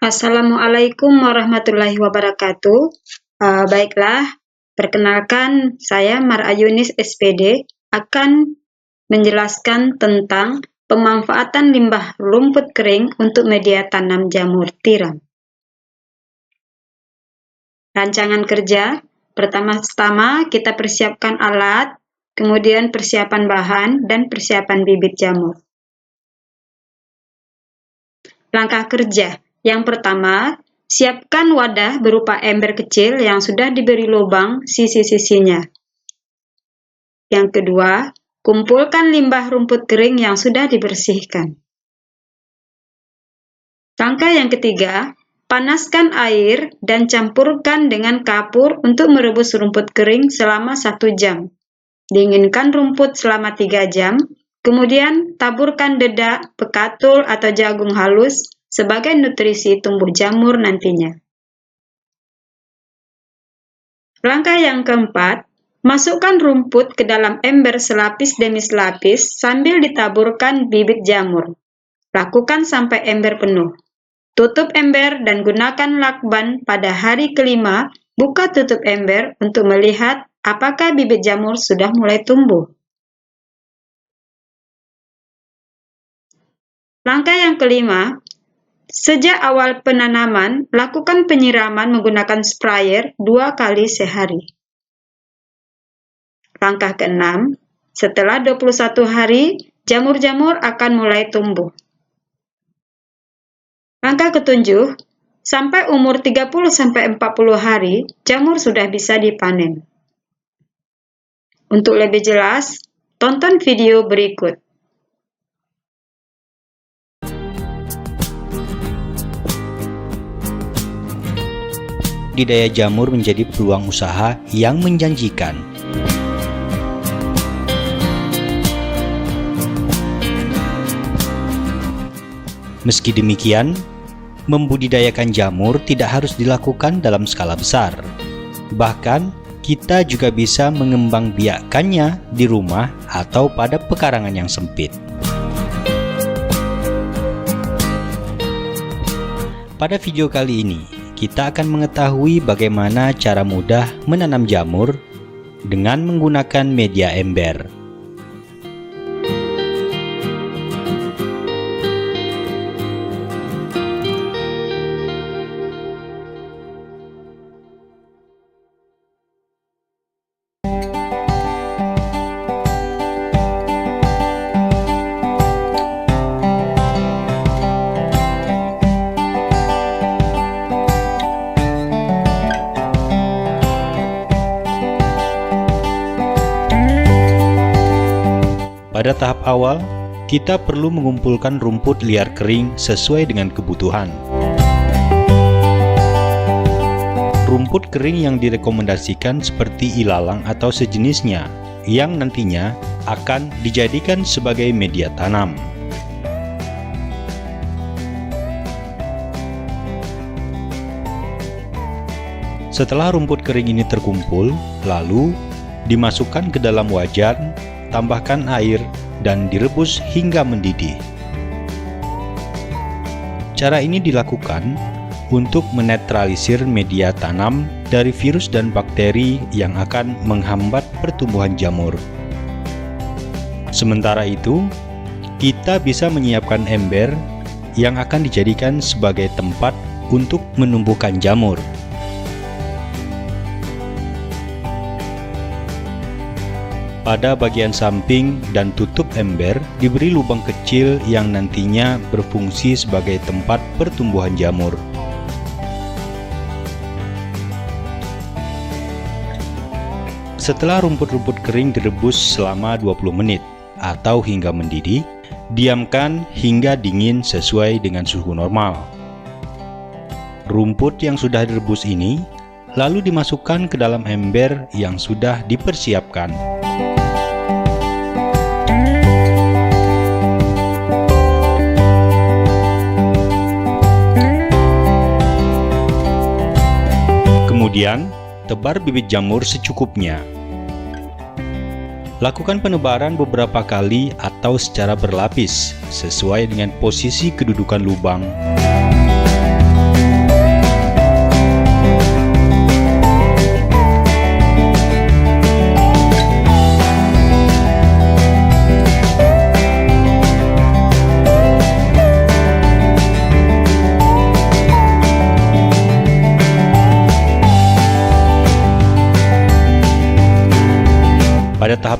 Assalamualaikum warahmatullahi wabarakatuh. Baiklah, perkenalkan saya Marayunis SPD akan menjelaskan tentang pemanfaatan limbah rumput kering untuk media tanam jamur tiram. Rancangan kerja, pertama-tama kita persiapkan alat, kemudian persiapan bahan dan persiapan bibit jamur. Langkah kerja. Yang pertama, siapkan wadah berupa ember kecil yang sudah diberi lubang sisi-sisinya. Yang kedua, kumpulkan limbah rumput kering yang sudah dibersihkan. Langkah yang ketiga, panaskan air dan campurkan dengan kapur untuk merebus rumput kering selama 1 jam. Dinginkan rumput selama 3 jam, kemudian taburkan dedak, pekatul atau jagung halus sebagai nutrisi tumbuh jamur nantinya. Langkah yang keempat, masukkan rumput ke dalam ember selapis demi selapis sambil ditaburkan bibit jamur. Lakukan sampai ember penuh. Tutup ember dan gunakan lakban pada hari kelima. Buka tutup ember untuk melihat apakah bibit jamur sudah mulai tumbuh. Langkah yang kelima, sejak awal penanaman, lakukan penyiraman menggunakan sprayer 2 kali sehari. Langkah keenam, setelah 21 hari, jamur-jamur akan mulai tumbuh. Langkah ketujuh, sampai umur 30-40 hari, jamur sudah bisa dipanen. Untuk lebih jelas, tonton video berikut. Budidaya jamur menjadi peluang usaha yang menjanjikan. Meski demikian, membudidayakan jamur tidak harus dilakukan dalam skala besar. Bahkan, kita juga bisa mengembangbiakannya di rumah atau pada pekarangan yang sempit. Pada video kali ini, kita akan mengetahui bagaimana cara mudah menanam jamur dengan menggunakan media ember. Pada tahap awal, kita perlu mengumpulkan rumput liar kering sesuai dengan kebutuhan. Rumput kering yang direkomendasikan seperti ilalang atau sejenisnya, yang nantinya akan dijadikan sebagai media tanam. Setelah rumput kering ini terkumpul, lalu dimasukkan ke dalam wajan, tambahkan air, dan direbus hingga mendidih. Cara ini dilakukan untuk menetralisir media tanam dari virus dan bakteri yang akan menghambat pertumbuhan jamur. Sementara itu, kita bisa menyiapkan ember yang akan dijadikan sebagai tempat untuk menumbuhkan jamur. Pada bagian samping dan tutup ember diberi lubang kecil yang nantinya berfungsi sebagai tempat pertumbuhan jamur. Setelah rumput-rumput kering direbus selama 20 menit atau hingga mendidih, diamkan hingga dingin sesuai dengan suhu normal. Rumput yang sudah direbus ini lalu dimasukkan ke dalam ember yang sudah dipersiapkan. Kemudian, tebar bibit jamur secukupnya. Lakukan penebaran beberapa kali atau secara berlapis, sesuai dengan posisi kedudukan lubang.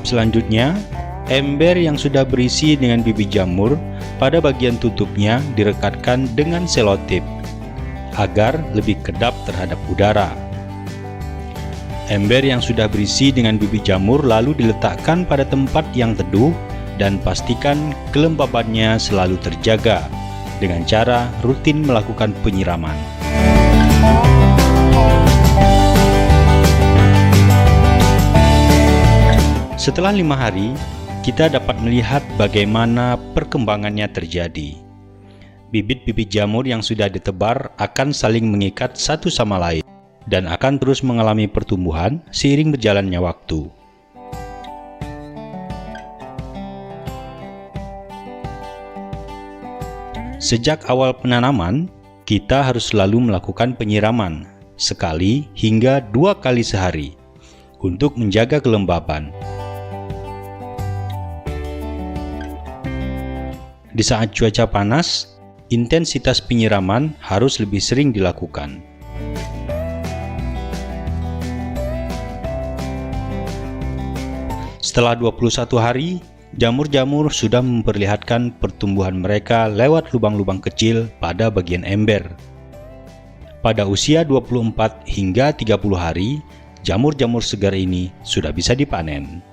Tahap selanjutnya, ember yang sudah berisi dengan bibit jamur pada bagian tutupnya direkatkan dengan selotip agar lebih kedap terhadap udara. Ember yang sudah berisi dengan bibit jamur lalu diletakkan pada tempat yang teduh dan pastikan kelembabannya selalu terjaga dengan cara rutin melakukan penyiraman. Setelah 5 hari, kita dapat melihat bagaimana perkembangannya terjadi. Bibit-bibit jamur yang sudah ditebar akan saling mengikat satu sama lain dan akan terus mengalami pertumbuhan seiring berjalannya waktu. Sejak awal penanaman, kita harus selalu melakukan penyiraman sekali hingga 2 kali sehari untuk menjaga kelembaban. Di saat cuaca panas, intensitas penyiraman harus lebih sering dilakukan. Setelah 21 hari, jamur-jamur sudah memperlihatkan pertumbuhan mereka lewat lubang-lubang kecil pada bagian ember. Pada usia 24 hingga 30 hari, jamur-jamur segar ini sudah bisa dipanen.